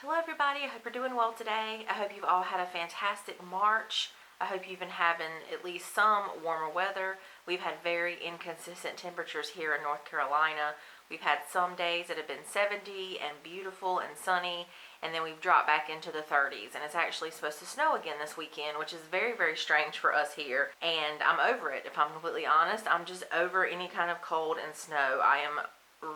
Hello everybody, I hope you're doing well today. I hope you've all had a fantastic March. I hope you've been having at least some warmer weather. We've had very inconsistent temperatures here in North Carolina. We've had some days that have been 70 and beautiful and sunny, and then we've dropped back into the 30s, and it's actually supposed to snow again this weekend, which is very, very strange for us here, and I'm over it. If I'm completely honest, I'm just over any kind of cold and snow. I am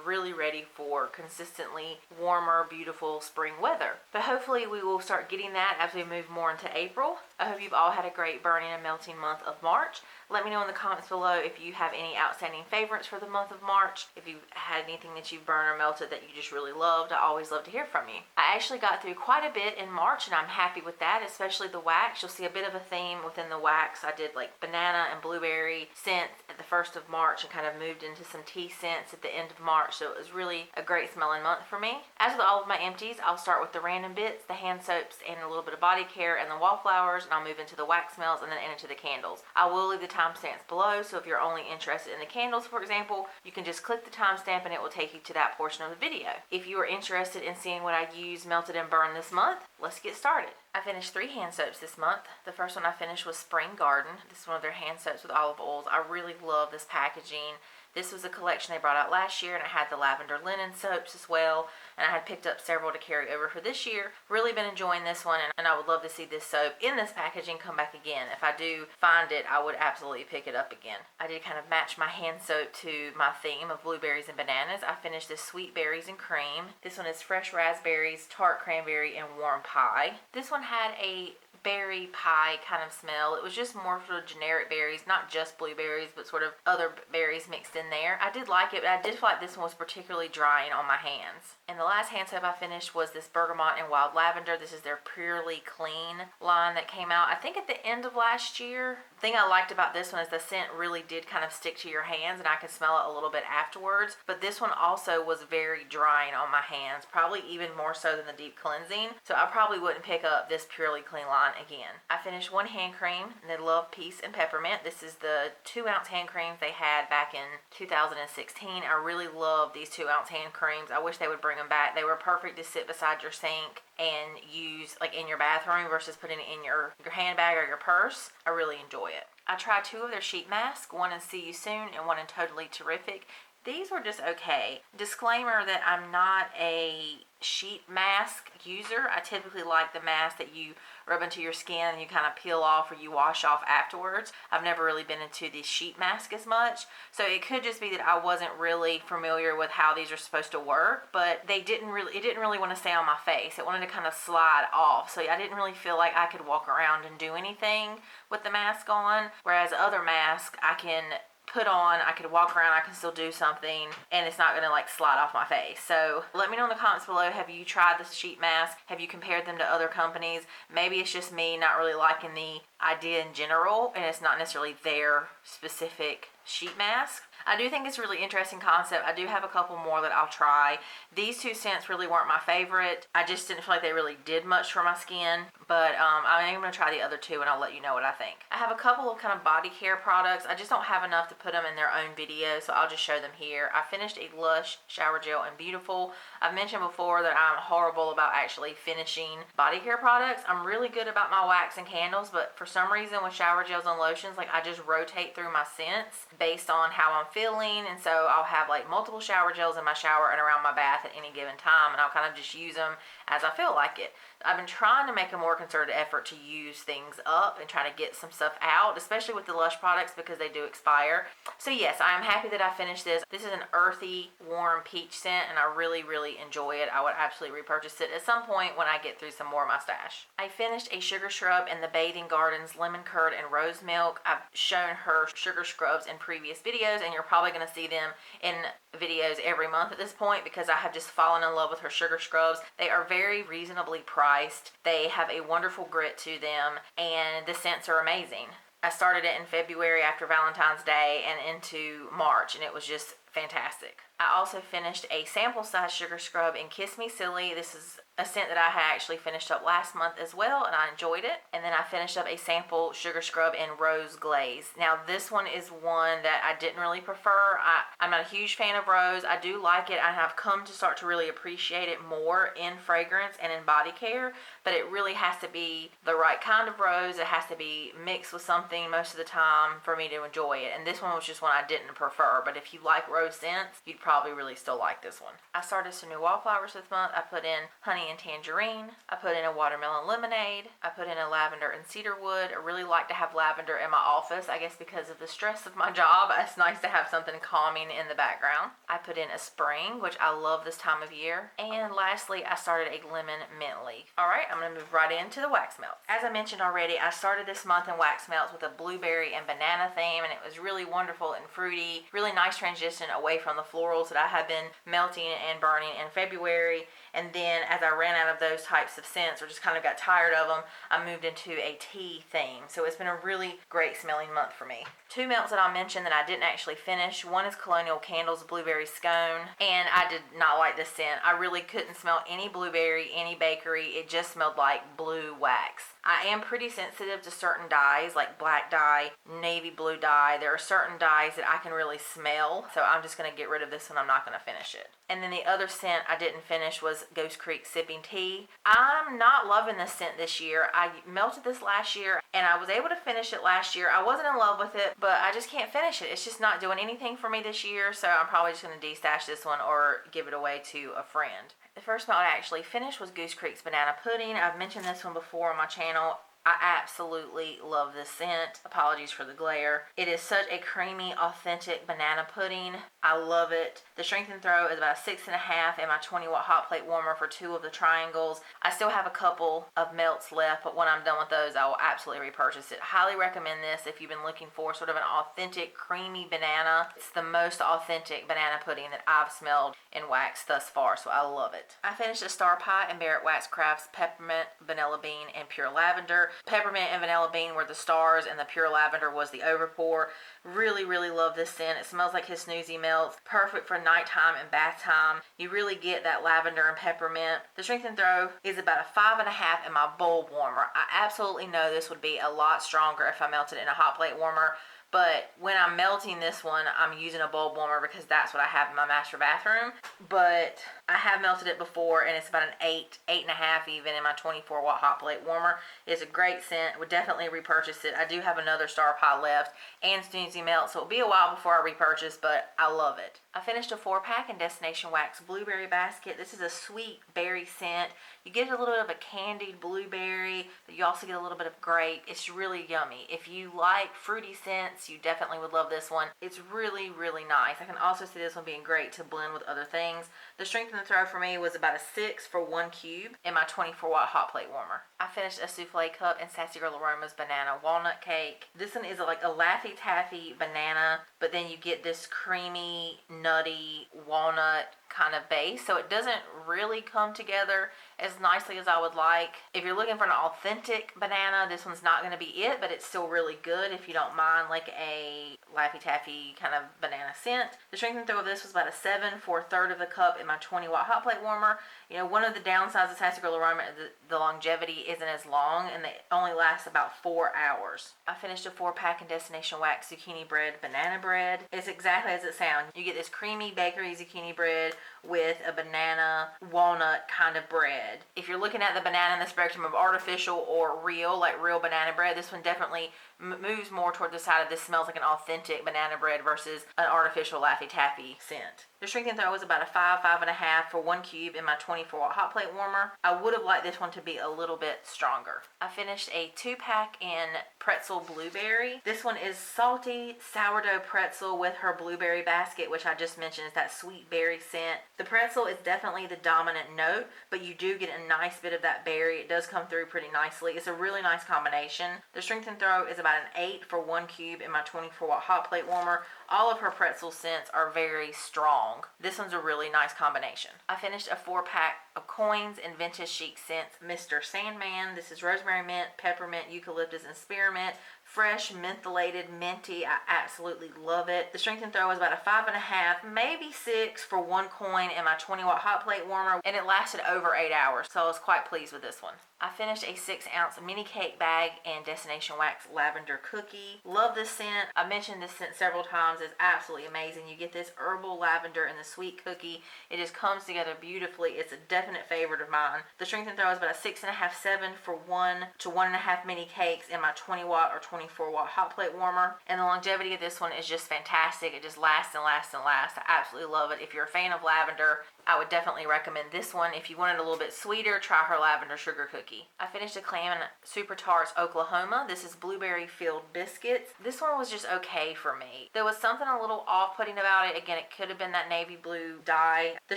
really ready for consistently warmer, beautiful spring weather. But hopefully we will start getting that as we move more into April. I hope you've all had a great burning and melting month of March. Let me know in the comments below if you have any outstanding favorites for the month of March. If you've had anything that you've burned or melted that you just really loved, I always love to hear from you. I actually got through quite a bit in March and I'm happy with that, especially the wax. You'll see a bit of a theme within the wax. I did like banana and blueberry scent at the 1st of March and kind of moved into some tea scents at the end of March, so it was really a great smelling month for me. As with all of my empties, I'll start with the random bits, the hand soaps and a little bit of body care and the wallflowers, and I'll move into the wax smells and then into the candles. I will leave the timestamps below, so if you're only interested in the candles, for example, you can just click the timestamp and it will take you to that portion of the video. If you are interested in seeing what I use, melted and burned this month, let's get started. I finished 3 hand soaps this month. The first one I finished was Spring Garden. This is one of their hand soaps with olive oils. I really love this packaging. This was a collection they brought out last year, and it had the lavender linen soaps as well, and I had picked up several to carry over for this year. Really been enjoying this one, and I would love to see this soap in this packaging come back again. If I do find it, I would absolutely pick it up again. I did kind of match my hand soap to my theme of blueberries and bananas. I finished this Sweet Berries and Cream. This one is fresh raspberries, tart cranberry, and warm pie. This one had a berry pie kind of smell. It was just more sort of generic berries, not just blueberries, but sort of other berries mixed in there. I did like it, but I did feel like this one was particularly drying on my hands. And the last hand soap I finished was this Bergamot and Wild Lavender. This is their Purely Clean line that came out, I think, at the end of last year. The thing I liked about this one is the scent really did kind of stick to your hands, and I could smell it a little bit afterwards. But this one also was very drying on my hands, probably even more so than the deep cleansing. So I probably wouldn't pick up this Purely Clean line again. I finished one hand cream, and they love Peace and Peppermint. This is the 2-ounce hand creams they had back in 2016. I really love these 2-ounce hand creams. I wish they would bring them back. They were perfect to sit beside your sink and use like in your bathroom versus putting it in your handbag or your purse. I really enjoy it. I tried 2 of their sheet masks, one in See You Soon and one in Totally Terrific. These were just okay. Disclaimer that I'm not a sheet mask user. I typically like the mask that you rub into your skin and you kind of peel off or you wash off afterwards. I've never really been into the sheet mask as much, so it could just be that I wasn't really familiar with how these are supposed to work, but it didn't really want to stay on my face. It wanted to kind of slide off, so I didn't really feel like I could walk around and do anything with the mask on, whereas other masks I can put on, I could walk around, I can still do something, and it's not gonna like slide off my face. So let me know in the comments below, have you tried this sheet mask? Have you compared them to other companies? Maybe it's just me not really liking the idea in general, and it's not necessarily their specific sheet mask. I do think it's a really interesting concept. I do have a couple more that I'll try. These 2 scents really weren't my favorite. I just didn't feel like they really did much for my skin, but I am going to try the other 2 and I'll let you know what I think. I have a couple of kind of body care products. I just don't have enough to put them in their own video, so I'll just show them here. I finished a Lush Shower Gel in Beautiful. I've mentioned before that I'm horrible about actually finishing body care products. I'm really good about my wax and candles, but for some reason with shower gels and lotions, like I just rotate through my scents based on how I'm feeling, and so I'll have like multiple shower gels in my shower and around my bath at any given time, and I'll kind of just use them as I feel like it. I've been trying to make a more concerted effort to use things up and try to get some stuff out, especially with the Lush products because they do expire. So yes, I am happy that I finished this. This is an earthy, warm peach scent, and I really, really enjoy it. I would absolutely repurchase it at some point when I get through some more of my stash. I finished a sugar scrub in the Bathing Gardens Lemon Curd and Rose Milk. I've shown her sugar scrubs in previous videos, and you're probably going to see them in videos every month at this point because I have just fallen in love with her sugar scrubs. They are very reasonably priced. They have a wonderful grit to them, and the scents are amazing. I started it in February after Valentine's Day and into March, and it was just fantastic. I also finished a sample size sugar scrub in Kiss Me Silly. This is a scent that I had actually finished up last month as well, and I enjoyed it. And then I finished up a sample sugar scrub in Rose Glaze. Now this one is one that I didn't really prefer. I'm not a huge fan of rose. I do like it. I have come to start to really appreciate it more in fragrance and in body care, but it really has to be the right kind of rose. It has to be mixed with something most of the time for me to enjoy it. And this one was just one I didn't prefer, but if you like rose scents, you'd probably really still like this one. I started some new wallflowers this month. I put in honey and tangerine. I put in a watermelon lemonade. I put in a lavender and cedarwood. I really like to have lavender in my office, I guess because of the stress of my job. It's nice to have something calming in the background. I put in a spring, which I love this time of year. And lastly, I started a lemon mint leaf. Alright, I'm going to move right into the wax melts. As I mentioned already, I started this month in wax melts with a blueberry and banana theme, and it was really wonderful and fruity. Really nice transition away from the florals that I had been melting and burning in February. And then as I ran out of those types of scents or just kind of got tired of them, I moved into a tea theme. So it's been a really great smelling month for me. Two melts that I'll mention that I didn't actually finish. One is Colonial Candles Blueberry Scone, and I did not like this scent. I really couldn't smell any blueberry, any bakery. It just smelled like blue wax. I am pretty sensitive to certain dyes, like black dye, navy blue dye. There are certain dyes that I can really smell, so I'm just going to get rid of this one. I'm not going to finish it. And then the other scent I didn't finish was Ghost Creek Sipping Tea. I'm not loving this scent this year. I melted this last year, and I was able to finish it last year. I wasn't in love with it, but I just can't finish it. It's just not doing anything for me this year, so I'm probably just going to destash this one or give it away to a friend. The first melt I actually finished was Goose Creek's Banana Pudding. I've mentioned this one before on my channel. I absolutely love this scent. Apologies for the glare. It is such a creamy, authentic banana pudding. I love it. The strength and throw is about a 6.5 in my 20-watt hot plate warmer for 2 of the triangles. I still have a couple of melts left, but when I'm done with those, I will absolutely repurchase it. Highly recommend this if you've been looking for sort of an authentic, creamy banana. It's the most authentic banana pudding that I've smelled in wax thus far, so I love it. I finished a Star Pie and Barrett Wax Crafts Peppermint, Vanilla Bean, and Pure Lavender. Peppermint and Vanilla Bean were the stars, and the Pure Lavender was the overpour. Really, really love this scent. It smells like his snoozy melts. Perfect for nighttime and bath time. You really get that lavender and peppermint. The strength and throw is about a 5.5 in my bowl warmer. I absolutely know this would be a lot stronger if I melted it in a hot plate warmer. But when I'm melting this one, I'm using a bulb warmer because that's what I have in my master bathroom. But I have melted it before, and it's about an 8.5 even in my 24-watt hot plate warmer. It's a great scent. Would definitely repurchase it. I do have another Star Pie left and Snoozy Melt, so it'll be a while before I repurchase, but I love it. I finished a 4-pack in Destination Wax Blueberry Basket. This is a sweet berry scent. You get a little bit of a candied blueberry, but you also get a little bit of grape. It's really yummy. If you like fruity scents, you definitely would love this one. It's really, really nice. I can also see this one being great to blend with other things. The strength in the throw for me was about a 6 for 1 cube in my 24-watt hot plate warmer. I finished a souffle cup in Sassy Girl Aroma's Banana Walnut Cake. This one is like a Laffy Taffy banana, but then you get this creamy, nutty walnut kind of base, so it doesn't really come together as nicely as I would like. If you're looking for an authentic banana, this one's not going to be it, but it's still really good if you don't mind like a Laffy Taffy kind of banana scent. The strength and throw of this was about a 7 for a third of the cup in my 20-watt hot plate warmer. You know, one of the downsides of Sassy Girl Aroma is the longevity isn't as long, and they only last about 4 hours. I finished a 4-pack in Destination Wax Zucchini Bread Banana Bread. It's exactly as it sounds. You get this creamy bakery zucchini bread with a banana walnut kind of bread. If you're looking at the banana in the spectrum of artificial or real, like real banana bread, this one definitely moves more toward the side of this smells like an authentic banana bread versus an artificial Laffy Taffy scent. The strength and throw was about a 5.5 for 1 cube in my 24-watt hot plate warmer. I would have liked this one to be a little bit stronger. I finished a 2-pack in Pretzel Blueberry. This one is salty sourdough pretzel with her blueberry basket, which I just mentioned is that sweet berry scent. The pretzel is definitely the dominant note, but you do get a nice bit of that berry. It does come through pretty nicely. It's a really nice combination. The strength and throw is about an 8 for 1 cube in my 24-watt hot plate warmer. All of her pretzel scents are very strong. This one's a really nice combination. I finished a 4-pack of coins in Vintage Chic scents Mr. Sandman. This is rosemary mint, peppermint, eucalyptus, and spearmint. fresh, mentholated, minty. I absolutely love it. The strength and throw was about a 5.5, maybe 6 for 1 coin in my 20-watt hot plate warmer, and it lasted over 8 hours, so I was quite pleased with this one. I finished a 6-ounce mini cake bag and Destination Wax Lavender cookie. Love this scent. I mentioned this scent several times. It's absolutely amazing. You get this herbal lavender and the sweet cookie. It just comes together beautifully. It's a definite favorite of mine. The strength and throw is about a 6.5, 7 for 1 to 1.5 mini cakes in my 20-watt or 24-watt hot plate warmer. And the longevity of this one is just fantastic. It just lasts and lasts and lasts. I absolutely love it. If you're a fan of lavender, I would definitely recommend this one. If you want it a little bit sweeter, try her lavender sugar cookie. I finished a Clam and Super Tarts Oklahoma. This is blueberry filled biscuits. This one was just okay for me. There was something a little off-putting about it. Again, it could have been that navy blue dye. The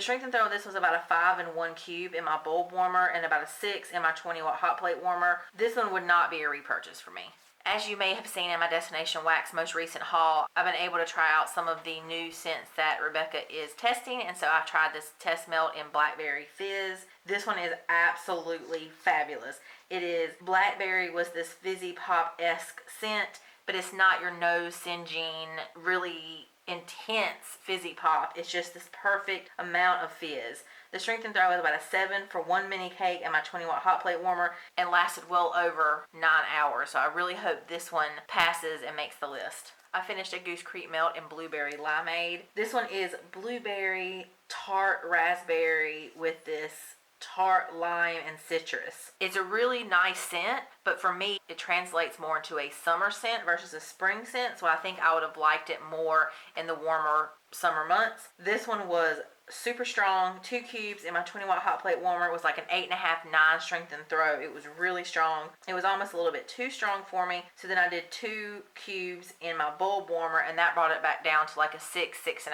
strength and throw of this was about a 5 and 1 cube in my bulb warmer and about a 6 in my 20-watt hot plate warmer. This one would not be a repurchase for me. As you may have seen in my Destination Wax most recent haul, I've been able to try out some of the new scents that Rebecca is testing, and so I've tried this Test Melt in Blackberry Fizz. This one is absolutely fabulous. It is Blackberry was this fizzy pop-esque scent, but it's not your nose singeing, really intense fizzy pop. It's just this perfect amount of fizz. The strength and throw was about a 7 for 1 mini cake and my 20-watt hot plate warmer and lasted well over 9 hours. So I really hope this one passes and makes the list. I finished a Goose Creek Melt in Blueberry Limeade. This one is blueberry, tart raspberry with this tart lime and citrus. It's a really nice scent, but for me it translates more into a summer scent versus a spring scent, so I think I would have liked it more in the warmer summer months. This one was super strong. 2 cubes in my 20-watt hot plate warmer. It was like an 8.5, 9 strength and throw. It was really strong. It was almost a little bit too strong for me, so then I did 2 cubes in my bulb warmer, and that brought it back down to like a 6, 6.5.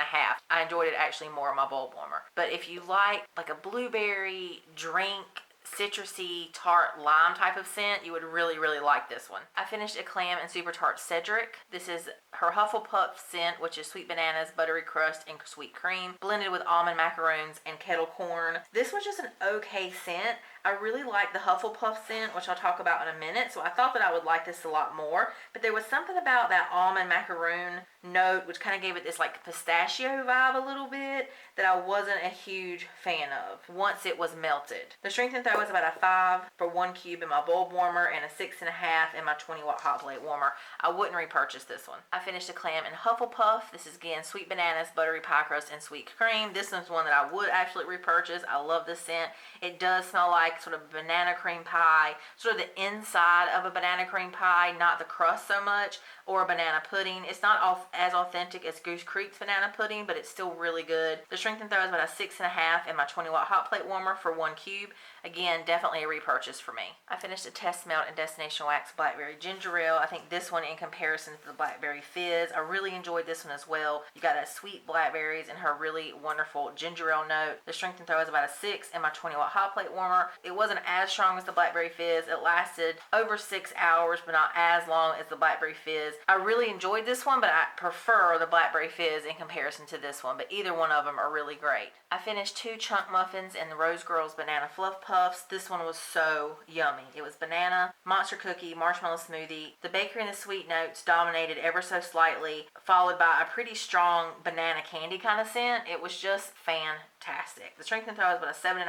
I enjoyed it actually more in my bulb warmer. But if you like a blueberry drink, citrusy, tart, lime type of scent, you would really, really like this one. I finished a Clam and Super Tart Cedric. This is her Hufflepuff scent, which is sweet bananas, buttery crust, and sweet cream, blended with almond macaroons and kettle corn. This was just an okay scent. I really like the Hufflepuff scent, which I'll talk about in a minute, so I thought that I would like this a lot more, but there was something about that almond macaroon note, which kind of gave it this like pistachio vibe a little bit, that I wasn't a huge fan of once it was melted. The strength and throw was about a 5 for 1 cube in my bulb warmer and a 6.5 in my 20-watt hot plate warmer. I wouldn't repurchase this one. I finished a Clam and Hufflepuff. This is again sweet bananas, buttery pie crust, and sweet cream. This one's one that I would actually repurchase. I love this scent. It does smell like sort of banana cream pie, sort of the inside of a banana cream pie, not the crust so much, or a banana pudding. It's not as authentic as Goose Creek's banana pudding, but it's still really good. The strength and throw is about a 6.5 in my 20-watt hot plate warmer for 1 cube. Again, definitely a repurchase for me. I finished a Test Melt and Destination Wax Blackberry Ginger Ale. I think this one in comparison to the Blackberry Fizz, I really enjoyed this one as well. You got that sweet blackberries and her really wonderful ginger ale note. The strength and throw is about a 6 in my 20-watt hot plate warmer. It wasn't as strong as the Blackberry Fizz. It lasted over 6 hours, but not as long as the Blackberry Fizz. I really enjoyed this one, but I prefer the Blackberry Fizz in comparison to this one, but either one of them are really great. I finished 2 chunk muffins in the Rosegirls Banana Fluff Puffs. This one was so yummy. It was banana, monster cookie, marshmallow smoothie. The bakery and the sweet notes dominated ever so slightly, followed by a pretty strong banana candy kind of scent. It was just fantastic. The strength and throw was about a 7.5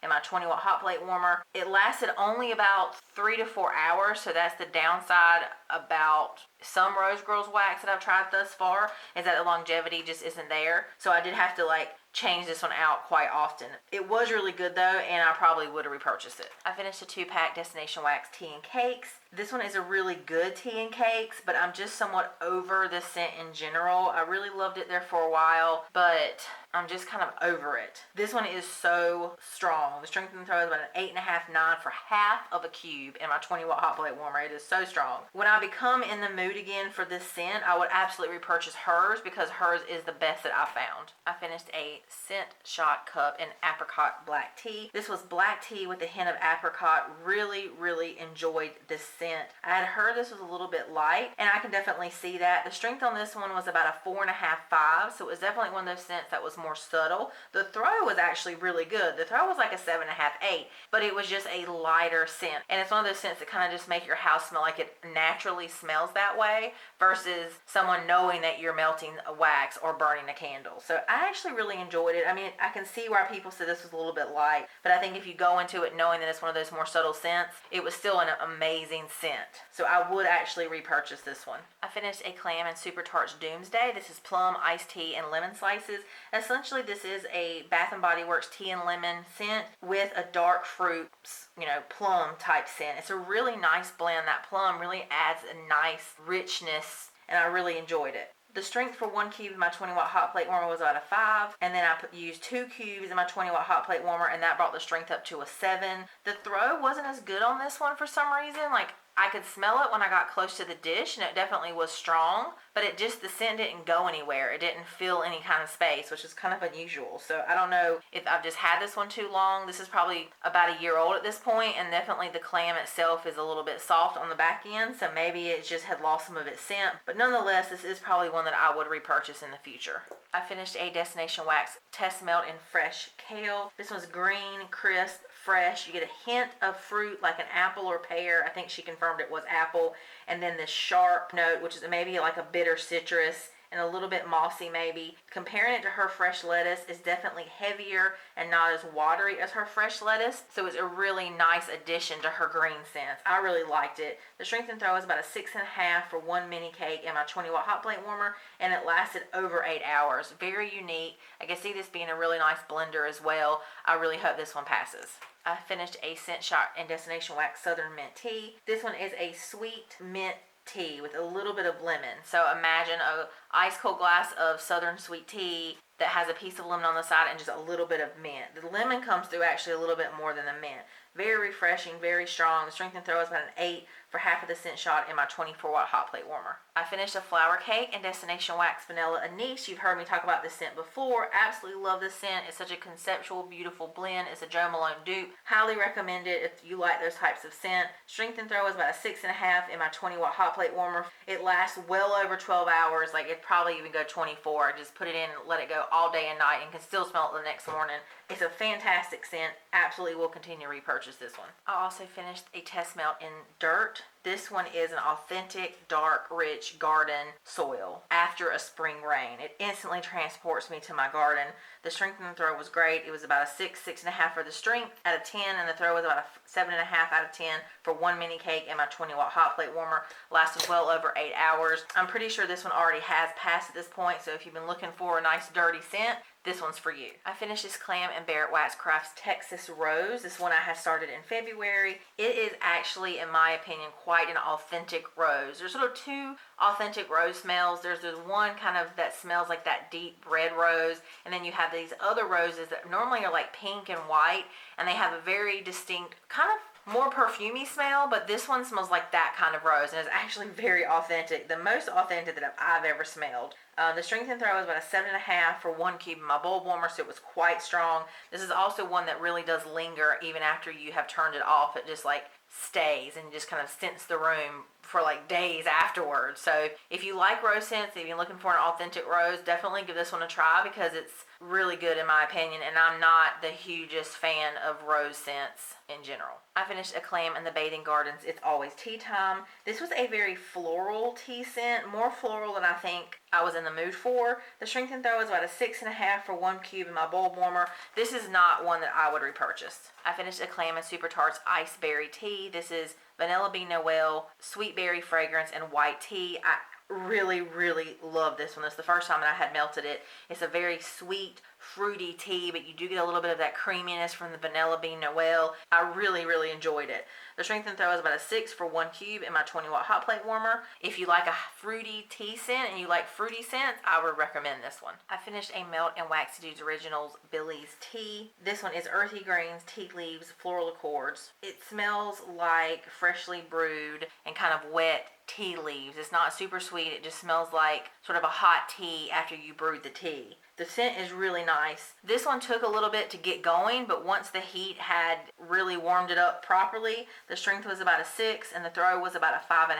in my 20-watt hot plate warmer. It lasted only about 3 to 4 hours, so that's the downside about some Rosegirls wax that I've tried thus far, is that the longevity just isn't there. So I did have to change this one out quite often. It was really good though, and I probably would have repurchased it. I finished a 2-pack Destination Wax Tea and Cakes. This one is a really good tea and cakes, but I'm just somewhat over this scent in general. I really loved it there for a while, but I'm just kind of over it. This one is so strong. The strength and throw is about an 8.5, 9 for half of a cube in my 20-watt hot plate warmer. It is so strong. When I become in the mood again for this scent, I would absolutely repurchase hers because hers is the best that I found. I finished a scent shot cup in apricot black tea. This was black tea with a hint of apricot. Really, really enjoyed this scent. I had heard this was a little bit light, and I can definitely see that. The strength on this one was about a 4.5, 5, so it was definitely one of those scents that was more subtle. The throw was actually really good. The throw was like a 7.5, 8, but it was just a lighter scent. And it's one of those scents that kind of just make your house smell like it naturally smells that way versus someone knowing that you're melting a wax or burning a candle. So I actually really enjoyed it. I mean, I can see why people said this was a little bit light, but I think if you go into it knowing that it's one of those more subtle scents, it was still an amazing scent. So I would actually repurchase this one. I finished a Clam and Super Tarts Doomsday. This is plum, iced tea, and lemon slices. Essentially, this is a Bath & Body Works tea and lemon scent with a dark fruits, plum type scent. It's a really nice blend. That plum really adds a nice richness, and I really enjoyed it. The strength for 1 cube in my 20-watt hot plate warmer was about a 5, and then I used 2 cubes in my 20-watt hot plate warmer, and that brought the strength up to a 7. The throw wasn't as good on this one for some reason. Like, I could smell it when I got close to the dish, and it definitely was strong, but the scent didn't go anywhere. It didn't fill any kind of space, which is kind of unusual. So I don't know if I've just had this one too long. This is probably about a year old at this point, and definitely the clam itself is a little bit soft on the back end, so maybe it just had lost some of its scent. But nonetheless, this is probably one that I would repurchase in the future. I finished a Destination Wax Test Melt in Fresh Kale. This one's green, crisp, fresh. You get a hint of fruit like an apple or pear. I think she confirmed it was apple. And then this sharp note, which is maybe like a bitter citrus and a little bit mossy maybe. Comparing it to her fresh lettuce, is definitely heavier and not as watery as her fresh lettuce. So it's a really nice addition to her green scents. I really liked it. The strength and throw is about a 6.5 for 1 mini cake in my 20-watt hot plate warmer, and it lasted over 8 hours. Very unique. I can see this being a really nice blender as well. I really hope this one passes. I finished a Scent Shot and Destination Wax Southern Mint Tea. This one is a sweet mint tea with a little bit of lemon. So imagine a ice cold glass of Southern sweet tea that has a piece of lemon on the side and just a little bit of mint. The lemon comes through actually a little bit more than the mint. Very refreshing, very strong. The strength and throw is about an 8 for half of the Scent Shot in my 24-watt hot plate warmer. I finished a Flower Cake and Destination Wax Vanilla Anise. You've heard me talk about this scent before. Absolutely love this scent. It's such a conceptual, beautiful blend. It's a Jo Malone dupe. Highly recommend it if you like those types of scent. Strength and throw is about a 6.5 in my 20-watt hot plate warmer. It lasts well over 12 hours. Like, it probably even go 24. Just put it in and let it go all day and night and can still smell it the next morning. It's a fantastic scent. Absolutely will continue to repurchase this one. I also finished a Test Melt in Dirt. This one is an authentic, dark, rich garden soil after a spring rain. It instantly transports me to my garden. The strength in the throw was great. It was about a 6, 6.5 for the strength out of 10, and the throw was about a 7.5 out of 10 for 1 mini cake and my 20-watt hot plate warmer. Lasted well over 8 hours. I'm pretty sure this one already has passed at this point, so if you've been looking for a nice dirty scent, this one's for you. I finished this Clam and Barrett Wax Crafts Texas Rose. This one I had started in February. It is actually, in my opinion, quite an authentic rose. There's sort of two authentic rose smells. There's one kind of that smells like that deep red rose, and then you have these other roses that normally are like pink and white, and they have a very distinct kind of more perfumey smell, but this one smells like that kind of rose, and it's actually very authentic. The most authentic that I've ever smelled. The strength and throw is about a 7.5 for 1 cube in my bulb warmer, so it was quite strong. This is also one that really does linger even after you have turned it off. It just like stays and just kind of scents the room for like days afterwards. So if you like rose scents, if you're looking for an authentic rose, definitely give this one a try because it's really good in my opinion, and I'm not the hugest fan of rose scents in general. I finished a Clam in the Bathing Gardens It's Always Tea Time. This was a very floral tea scent, more floral than I think I was in the mood for. The strength and throw is about a 6.5 for 1 cube in my bulb warmer. This is not one that I would repurchase. I finished a Clam and Super Tarts Ice Berry Tea. This is Vanilla Bean Noel, Sweet Berry Fragrance, and White Tea. I really love this one. This is the first time that I had melted it. It's a very sweet, fruity tea, but you do get a little bit of that creaminess from the Vanilla Bean Noel. I really enjoyed it. The strength and throw is about a 6 for 1 cube in my 20-watt hot plate warmer. If you like a fruity tea scent and you like fruity scents, I would recommend this one. I finished a Melt and WaxyDude's Originals Billy's Tea. This one is earthy greens, tea leaves, floral accords. It smells like freshly brewed and kind of wet tea leaves. It's not super sweet. It just smells like sort of a hot tea after you brewed the tea. The scent is really nice. This one took a little bit to get going, but once the heat had really warmed it up properly, the strength was about a 6 and the throw was about a 5.5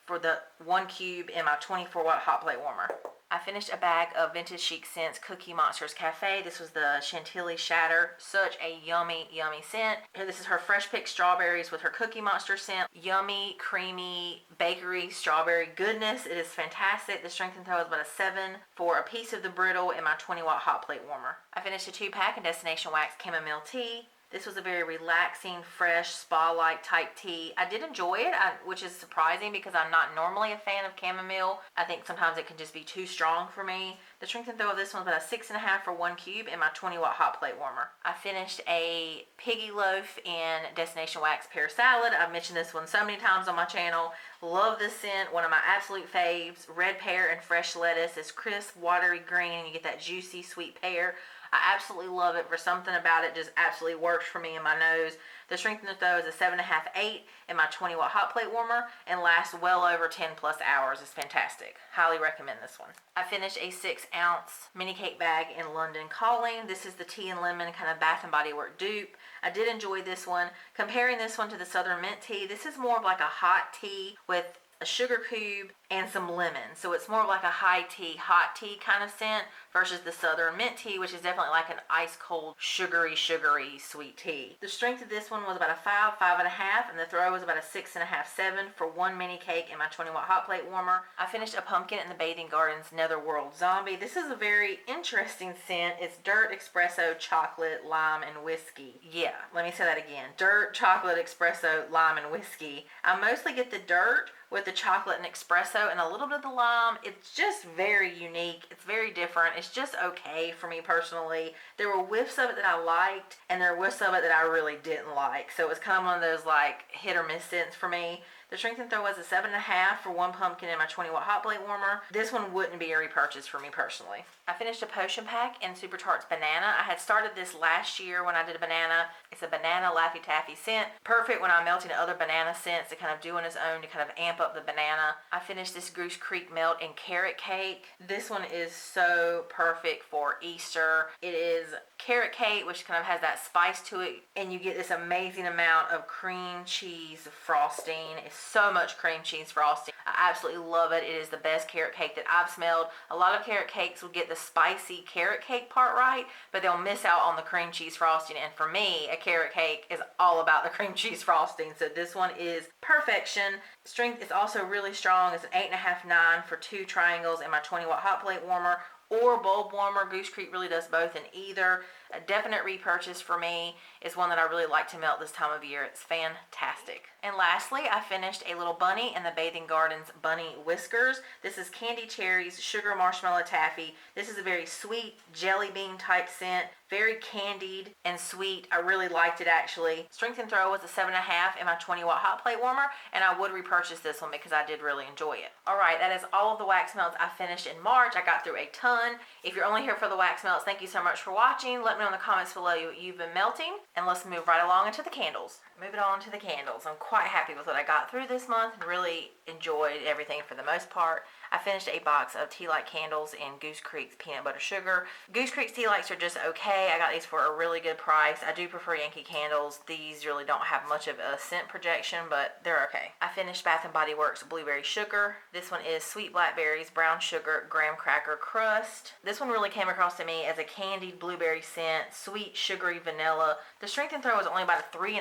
for the 1 cube in my 24-watt hot plate warmer. I finished a bag of Vintage Chic scents Cookie Monsters Cafe. This was the Chantilly Shatter. Such a yummy, yummy scent. Here, this is her fresh picked strawberries with her Cookie Monster scent. Yummy, creamy, bakery, strawberry goodness. It is fantastic. The strength and throw is about a 7 for a piece of the brittle in my 20-watt hot plate warmer. I finished a 2-pack of Destination Wax Chamomile Tea. This was a very relaxing, fresh, spa-like type tea. I did enjoy it, which is surprising because I'm not normally a fan of chamomile. I think sometimes it can just be too strong for me. The strength and throw of this one was about a 6.5 for 1 cube in my 20-watt hot plate warmer. I finished a piggy loaf in Destination Wax Pear Salad. I've mentioned this one so many times on my channel. Love this scent. One of my absolute faves. Red pear and fresh lettuce. It's crisp, watery green, and you get that juicy, sweet pear. I absolutely love it. For something about it just absolutely works for me in my nose. The strength in the throw is a 7.5, 8 in my 20-watt hot plate warmer and lasts well over 10 plus hours. It's fantastic. Highly recommend this one. I finished a 6-ounce mini cake bag in London Calling. This is the tea and lemon kind of Bath and Body Works dupe. I did enjoy this one. Comparing this one to the Southern Mint tea, this is more of like a hot tea with a sugar cube and some lemon. So it's more of like a high tea, hot tea kind of scent versus the Southern Mint tea, which is definitely like an ice cold, sugary sweet tea. The strength of this one was about a 5, 5.5, and the throw was about a 6.5, 7 for 1 mini cake in my 20-watt hot plate warmer. I finished a pumpkin in the Bathing Gardens Netherworld Zombie. This is a very interesting scent. It's dirt, espresso, chocolate, lime, and whiskey. Yeah, let me say that again. Dirt, chocolate, espresso, lime, and whiskey. I mostly get the dirt with the chocolate and espresso and a little bit of the lime. It's just very unique. It's very different. It's just okay for me personally. There were whiffs of it that I liked, and there were whiffs of it that I really didn't like. So it was kind of one of those like hit or miss scents for me. The strength and throw was a 7.5 for 1 pumpkin in my 20-watt hot plate warmer. This one wouldn't be a repurchase for me personally. I finished a potion pack in Super Tarts Banana. I had started this last year when I did a banana. It's a banana Laffy Taffy scent. Perfect when I'm melting other banana scents to kind of do on its own to kind of amp up the banana. I finished this Goose Creek Melt and Carrot Cake. This one is so perfect for Easter. It is carrot cake, which kind of has that spice to it, and you get this amazing amount of cream cheese frosting. It's so much cream cheese frosting. I absolutely love it. It is the best carrot cake that I've smelled. A lot of carrot cakes will get the spicy carrot cake part right, but they'll miss out on the cream cheese frosting, and for me, a carrot cake is all about the cream cheese frosting. So this one is perfection. Strength is also really strong. It's an 8.5, 9 for 2 triangles in my 20-watt hot plate warmer or bulb warmer. Goose Creek really does both in either. A definite repurchase for me. Is one that I really like to melt this time of year. It's fantastic. And lastly, I finished a little bunny in the Bathing Gardens Bunny Whiskers. This is Candy Cherries Sugar Marshmallow Taffy. This is a very sweet jelly bean type scent. Very candied and sweet. I really liked it actually. Strength and throw was a 7.5 in my 20-watt hot plate warmer, and I would repurchase this one because I did really enjoy it. Alright, that is all of the wax melts I finished in March. I got through a ton. If you're only here for the wax melts, thank you so much for watching. Let me know in the comments below what you've been melting, and let's move right along into the candles. Moving on to the candles. I'm quite happy with what I got through this month and really enjoyed everything for the most part. I finished a box of Tea Light candles in Goose Creek's Peanut Butter Sugar. Goose Creek's Tea Lights are just okay. I got these for a really good price. I do prefer Yankee candles. These really don't have much of a scent projection, but they're okay. I finished Bath and Body Works Blueberry Sugar. This one is Sweet Blackberries, Brown Sugar, Graham Cracker Crust. This one really came across to me as a candied blueberry scent, sweet sugary vanilla. The strength and throw was only about a 3.5.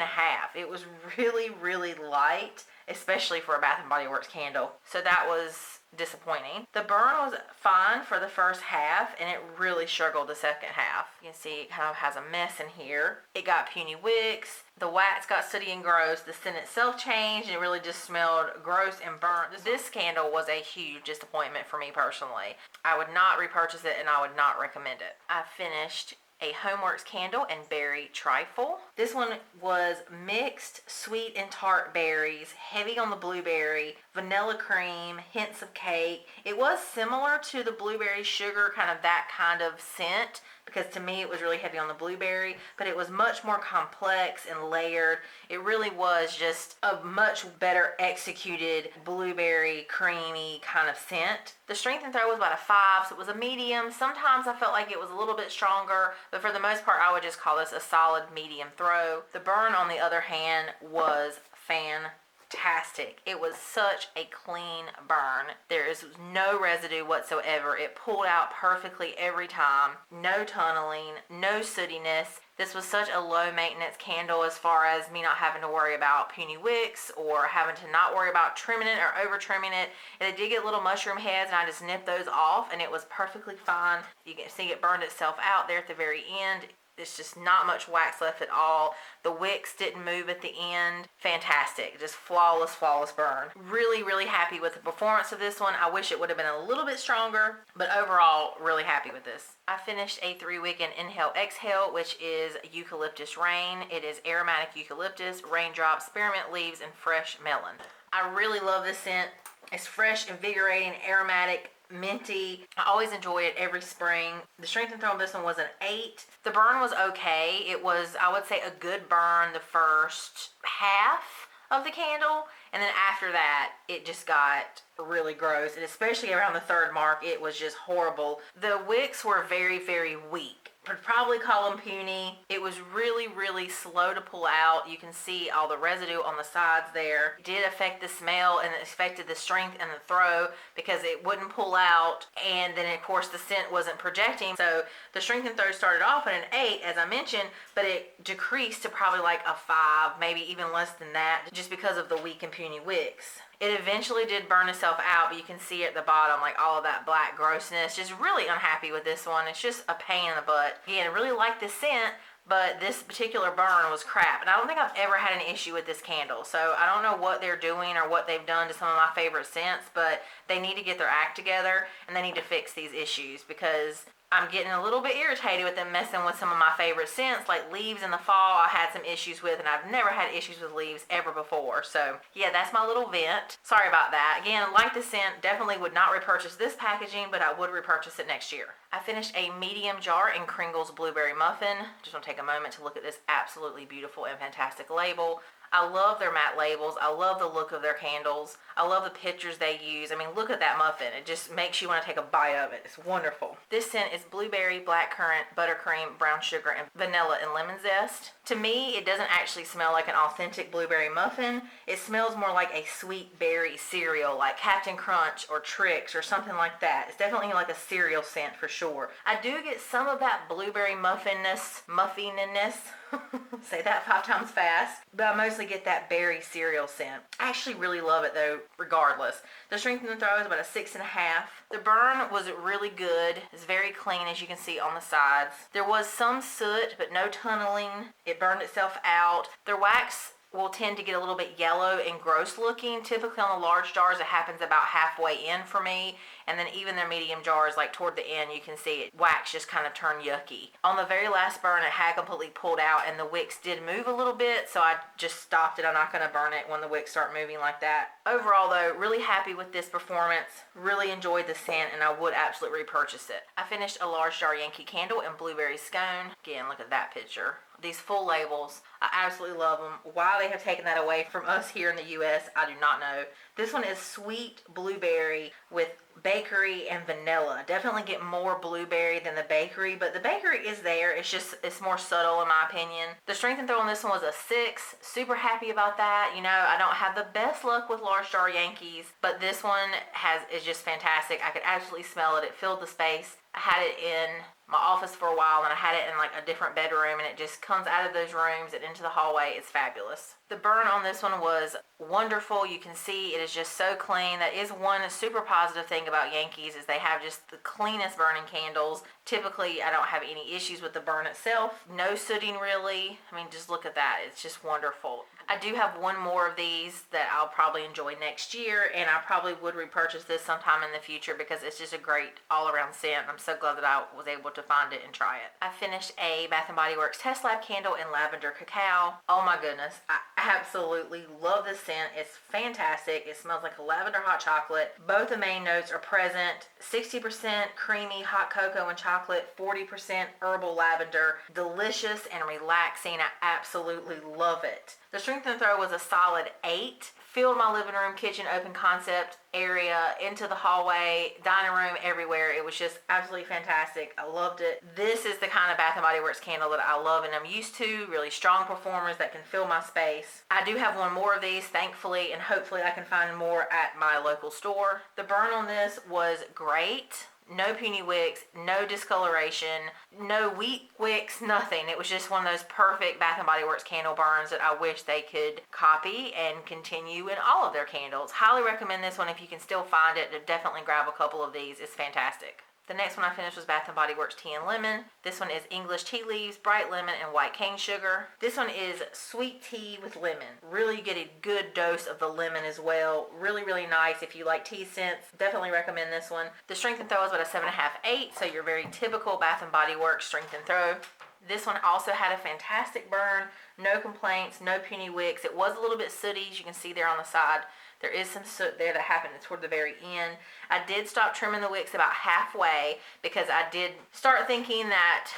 It was really, really light, especially for a Bath and Body Works candle. So that was disappointing. The burn was fine for the first half, and it really struggled the second half. You can see it kind of has a mess in here. It got puny wicks. The wax got sooty and gross. The scent itself changed, and it really just smelled gross and burnt. This candle was a huge disappointment for me personally. I would not repurchase it, and I would not recommend it. I finished a Homeworx candle and berry trifle. This one was mixed sweet and tart berries, heavy on the blueberry, vanilla cream, hints of cake. It was similar to the blueberry sugar, kind of that kind of scent, because to me it was really heavy on the blueberry, but it was much more complex and layered. It really was just a much better executed blueberry creamy kind of scent. The strength and throw was about a 5, so it was a medium. Sometimes I felt like it was a little bit stronger, but for the most part I would just call this a solid medium throw. The burn, on the other hand, was fantastic. fantastic. It was such a clean burn. There is no residue whatsoever. It pulled out perfectly every time. No tunneling, no sootiness. This was such a low maintenance candle as far as me not having to worry about puny wicks or having to not worry about trimming it or over trimming it. And it did get little mushroom heads, and I just nipped those off, and it was perfectly fine. You can see it burned itself out there at the very end. There's just not much wax left at all. The wicks didn't move at the end. Fantastic. Just flawless, flawless burn. Really, really happy with the performance of this one. I wish it would have been a little bit stronger, but overall, really happy with this. I finished a 3-wick and Inhale Exhale, which is Eucalyptus Rain. It is aromatic eucalyptus, raindrops, spearmint leaves, and fresh melon. I really love this scent. It's fresh, invigorating, aromatic, minty. I always enjoy it every spring. The strength and throw on this one was an 8. The burn was okay. It was, I would say, a good burn the first half of the candle, and then after that it just got really gross, and especially around the 3rd mark it was just horrible. The wicks were very, very weak. I'd probably call them puny. It was really, really slow to pull out. You can see all the residue on the sides there. It did affect the smell, and it affected the strength and the throw because it wouldn't pull out, and then of course the scent wasn't projecting. So the strength and throw started off at an 8, as I mentioned, but it decreased to probably like a 5, maybe even less than that, just because of the weak and puny wicks. It eventually did burn itself out, but you can see at the bottom like all of that black grossness. Just really unhappy with this one. It's just a pain in the butt. Again, I really like this scent, but this particular burn was crap. And I don't think I've ever had an issue with this candle. So I don't know what they're doing or what they've done to some of my favorite scents, but they need to get their act together and they need to fix these issues, because I'm getting a little bit irritated with them messing with some of my favorite scents, like leaves in the fall I had some issues with, and I've never had issues with leaves ever before. So yeah, that's my little vent. Sorry about that. Again, I like the scent. Definitely would not repurchase this packaging, but I would repurchase it next year. I finished a medium jar in Kringle's Blueberry Muffin. Just want to take a moment to look at this absolutely beautiful and fantastic label. I love their matte labels. I love the look of their candles. I love the pictures they use. I mean, look at that muffin. It just makes you want to take a bite of it. It's wonderful. This scent is blueberry, blackcurrant, buttercream, brown sugar, and vanilla and lemon zest. To me, it doesn't actually smell like an authentic blueberry muffin. It smells more like a sweet berry cereal, like Captain Crunch or Trix or something like that. It's definitely like a cereal scent for sure. I do get some of that blueberry muffininess, say that 5 times fast, but I mostly get that berry cereal scent. I actually really love it though, regardless. The strength in the throw is about a 6.5. The burn was really good. It's very clean, as you can see on the sides. There was some soot, but no tunneling. It burned itself out. Their wax will tend to get a little bit yellow and gross looking. Typically on the large jars, it happens about halfway in for me. And then even their medium jars, like toward the end, you can see it wax just kind of turn yucky. On the very last burn, it had completely pulled out and the wicks did move a little bit, so I just stopped it. I'm not going to burn it when the wicks start moving like that. Overall though, really happy with this performance. Really enjoyed the scent, and I would absolutely repurchase it. I finished a large jar Yankee candle in Blueberry Scone. Again, look at that picture. These full labels, I absolutely love them. Why they have taken that away from us here in the U.S., I do not know. This one is sweet blueberry with bakery and vanilla. Definitely get more blueberry than the bakery, but the bakery is there. It's more subtle in my opinion. The strength and throw on this one was a 6. Super happy about that. You know, I don't have the best luck with large jar Yankees, but this one is just fantastic. I could absolutely smell it. It filled the space. I had it in my office for a while, and I had it in like a different bedroom, and it just comes out of those rooms and into the hallway. It's fabulous. The burn on this one was wonderful. You can see it is just so clean. That is one super positive thing about Yankees, is they have just the cleanest burning candles. Typically, I don't have any issues with the burn itself. No sooting really. I mean, just look at that. It's just wonderful. I do have one more of these that I'll probably enjoy next year, and I probably would repurchase this sometime in the future because it's just a great all-around scent. I'm so glad that I was able to find it and try it. I finished a Bath & Body Works Test Lab candle in Lavender Cacao. Oh my goodness, I absolutely love this scent. It's fantastic. It smells like a lavender hot chocolate. Both the main notes are present. 60% creamy hot cocoa and chocolate, 40% herbal lavender. Delicious and relaxing. I absolutely love it. The strength and throw was a solid 8. filled my living room, kitchen, open concept area, into the hallway, dining room, everywhere. It was just absolutely fantastic. I loved it. This is the kind of Bath & Body Works candle that I love and I'm used to. Really strong performers that can fill my space. I do have one more of these, thankfully, and hopefully I can find more at my local store. The burn on this was great. No puny wicks, no discoloration, no weak wicks, nothing. It was just one of those perfect Bath & Body Works candle burns that I wish they could copy and continue in all of their candles. Highly recommend this one if you can still find it. Definitely grab a couple of these. It's fantastic. The next one I finished was Bath & Body Works Tea and Lemon. This one is English tea leaves, bright lemon, and white cane sugar. This one is sweet tea with lemon. Really get a good dose of the lemon as well. Really, really nice. If you like tea scents, definitely recommend this one. The strength and throw is about a 7.5, 8, so your very typical Bath & Body Works strength and throw. This one also had a fantastic burn. No complaints, no puny wicks. It was a little bit sooty, as you can see there on the side. There is some soot there that happened toward the very end. I did stop trimming the wicks about halfway because I did start thinking that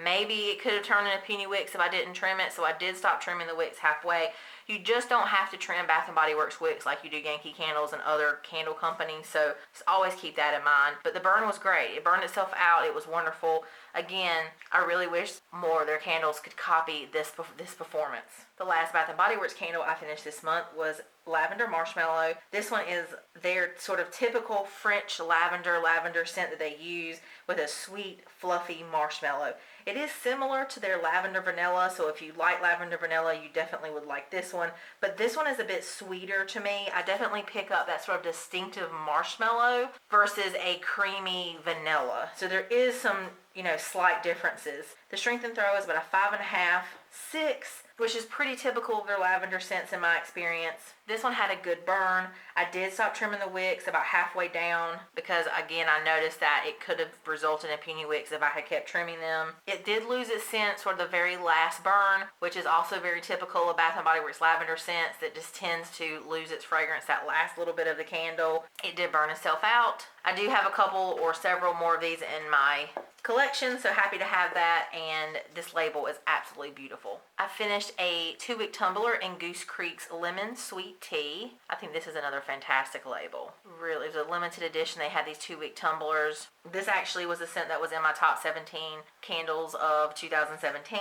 maybe it could have turned into puny wicks if I didn't trim it, so I did stop trimming the wicks halfway. You just don't have to trim Bath & Body Works wicks like you do Yankee candles and other candle companies, so just always keep that in mind. But the burn was great. It burned itself out. It was wonderful. Again, I really wish more of their candles could copy this performance. The last Bath & Body Works candle I finished this month was Lavender Marshmallow. This one is their sort of typical French lavender scent that they use with a sweet, fluffy marshmallow. It is similar to their lavender vanilla, so if you like lavender vanilla, you definitely would like this one. But this one is a bit sweeter to me. I definitely pick up that sort of distinctive marshmallow versus a creamy vanilla. So there is some, slight differences. The strength and throw is about a 5.5, 6, which is pretty typical of their lavender scents in my experience. This one had a good burn. I did stop trimming the wicks about halfway down because, again, I noticed that it could have resulted in puny wicks if I had kept trimming them. It did lose its scent toward the very last burn, which is also very typical of Bath & Body Works lavender scents that just tends to lose its fragrance that last little bit of the candle. It did burn itself out. I do have a couple or several more of these in my collection, so happy to have that, and this label is absolutely beautiful. I finished a 2-wick tumbler in Goose Creek's Lemon Sweet Tea. I think this is another fantastic label. Really, it was a limited edition. They had these 2-wick tumblers. This actually was a scent that was in my top 17 candles of 2017.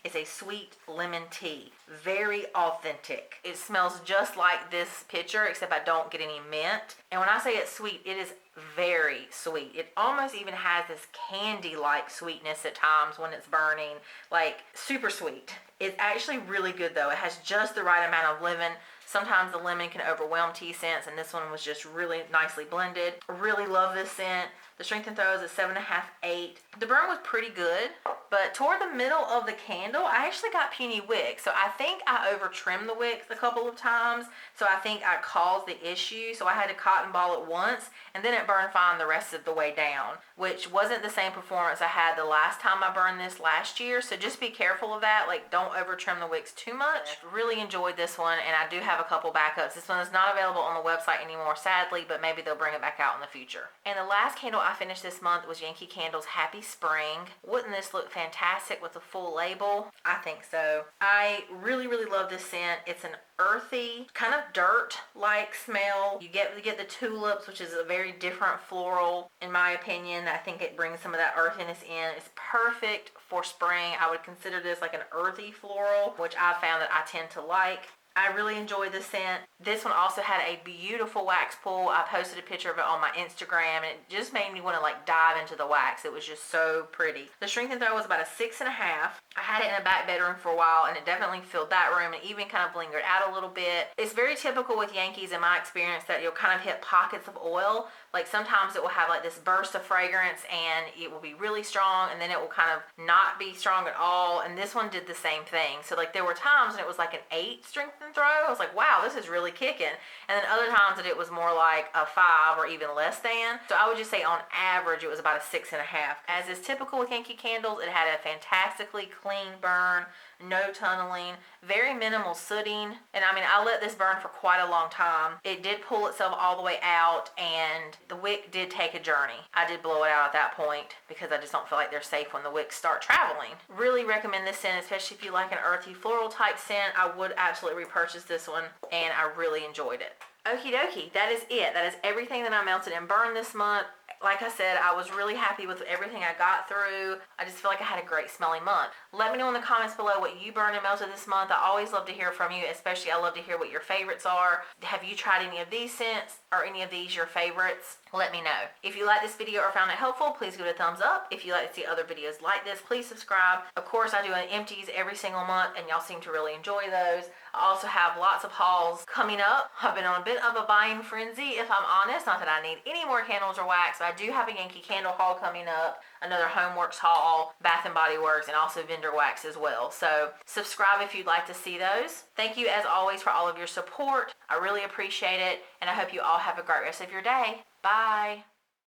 It's a sweet lemon tea. Very authentic. It smells just like this picture, except I don't get any mint. And when I say it's sweet, it is very sweet. It almost even has this candy-like sweetness at times when it's burning, like super sweet. It's actually really good though. It has just the right amount of lemon. Sometimes the lemon can overwhelm tea scents, and this one was just really nicely blended. Really love this scent. The strength and throw is a 7.5, 8. The burn was pretty good, but toward the middle of the candle, I actually got puny wicks. So I think I over trimmed the wicks a couple of times. So I think I caused the issue. So I had to cotton ball it once, and then it burned fine the rest of the way down, which wasn't the same performance I had the last time I burned this last year. So just be careful of that. Like, don't over trim the wicks too much. Really enjoyed this one, and I do have a couple backups. This one is not available on the website anymore, sadly, but maybe they'll bring it back out in the future. And the last candle I finished this month was Yankee Candle's Happy Spring. Wouldn't this look fantastic with a full label? I think so. I really, really love this scent. It's an earthy, kind of dirt-like smell. You get the tulips, which is a very different floral, in my opinion. I think it brings some of that earthiness in. It's perfect for spring. I would consider this like an earthy floral, which I found that I tend to like. I really enjoyed this scent. This one also had a beautiful wax pool. I posted a picture of it on my Instagram, and it just made me want to like dive into the wax. It was just so pretty. The strength and throw was about a 6.5. I had it in a back bedroom for a while, and it definitely filled that room and even kind of lingered out a little bit. It's very typical with Yankees in my experience that you'll kind of hit pockets of oil. Like sometimes it will have like this burst of fragrance and it will be really strong, and then it will kind of not be strong at all. And this one did the same thing. So like there were times when it was like an 8 strength and throw. I was like, wow, this is really kicking. And then other times that it was more like a 5 or even less than. So I would just say on average it was about a 6.5. As is typical with Yankee candles, it had a fantastically clean burn, no tunneling, Very minimal sooting. And I mean, I let this burn for quite a long time. It did pull itself all the way out, and the wick did take a journey. I did blow it out at that point because I just don't feel like they're safe when the wicks start traveling. Really recommend this scent, especially if you like an earthy floral type scent. I would absolutely repurchase this one, and I really enjoyed it. Okie dokie, that is it. That is everything that I melted and burned this month. Like I said, I was really happy with everything I got through. I just feel like I had a great smelling month. Let me know in the comments below what you burned and melted this month. I always love to hear from you, especially I love to hear what your favorites are. Have you tried any of these scents? Are any of these your favorites? Let me know. If you like this video or found it helpful, please give it a thumbs up. If you like to see other videos like this, please subscribe. Of course, I do an empties every single month, and y'all seem to really enjoy those. I also have lots of hauls coming up. I've been on a bit of a buying frenzy, if I'm honest. Not that I need any more candles or wax, but I do have a Yankee candle haul coming up, another Homeworx haul, Bath & Body Works, and also vendor wax as well. So subscribe if you'd like to see those. Thank you as always for all of your support. I really appreciate it, and I hope you all have a great rest of your day. Bye.